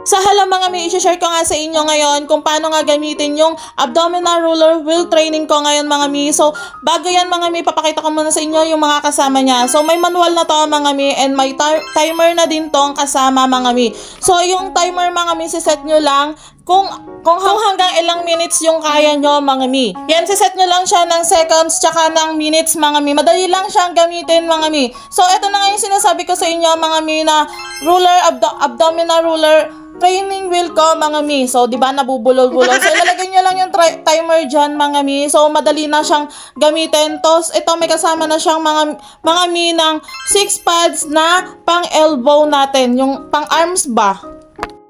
So hello mga mi, i-share ko nga sa inyo ngayon kung paano nga gamitin yung abdominal roller wheel training ko ngayon mga mi. So bago yan mga mi, papakita ko muna sa inyo yung mga kasama niya. So may manual na to mga mi and may timer na din tong kasama mga mi. So yung timer mga mi, siset nyo lang kung hanggang ilang minutes yung kaya nyo mga mi. Yan, siset nyo lang siya ng seconds tsaka ng minutes mga mi. Madali lang siyang gamitin mga mi. So ito na nga yung sinasabi ko sa inyo mga mi na abdominal roller training wheel ko mga mi. So di ba nabubulol-bulol. So ilalagay nyo lang yung timer dyan mga mi. So madali na siyang gamitin. Tapos ito may kasama na siyang mga mi ng 6 pads na pang elbow natin. Yung pang arms ba.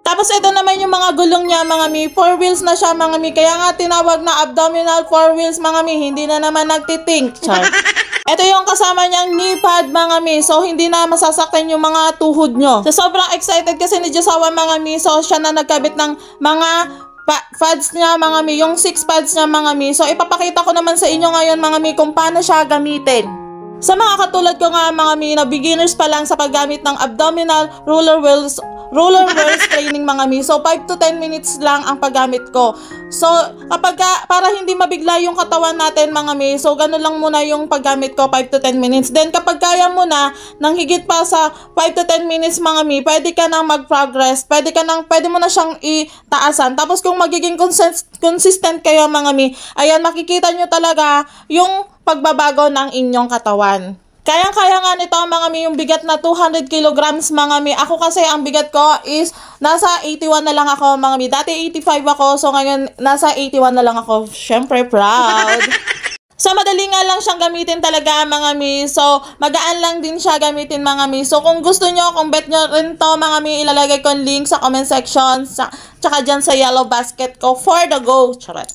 Tapos ito naman yung mga gulong niya mga mi. 4 wheels na siya mga mi. Kaya nga tinawag na abdominal 4 wheels mga mi. Hindi na naman nagtitink. Char. Ito yung kasama niyang knee pad mga mi. So hindi na masasaktan yung mga tuhod nyo. So sobrang excited kasi ni Josawa mga mi. So siya na nagkabit ng mga pads niya mga mi. Yung 6 pads niya mga mi. So ipapakita ko naman sa inyo ngayon mga mi kung paano siya gamitin. Sa mga katulad ko nga mga mi na beginners pa lang sa paggamit ng abdominal roller wheels training mga mi. So 5 to 10 minutes lang ang paggamit ko. So kapag para hindi mabigla yung katawan natin mga mi, so ganun lang muna yung paggamit ko 5 to 10 minutes. Then kapag kaya mo na nang higit pa sa 5 to 10 minutes mga mi, pwede ka nang mag-progress. Pwede mo na siyang itaasan. Tapos kung magiging consistent kayo mga mi, ayan makikita nyo talaga yung pagbabago ng inyong katawan. Kayang-kaya nga nito mga mi yung bigat na 200 kilograms mga mi. Ako kasi ang bigat ko is nasa 81 na lang ako mga mi. Dati 85 ako, so ngayon nasa 81 na lang ako. Syempre proud. So madali nga lang siyang gamitin talaga mga mi. So magaan lang din siya gamitin mga mi. So kung gusto nyo, kung bet nyo rin to mga mi, ilalagay ko yung link sa comment section. Tsaka dyan sa yellow basket ko for the go. Charot.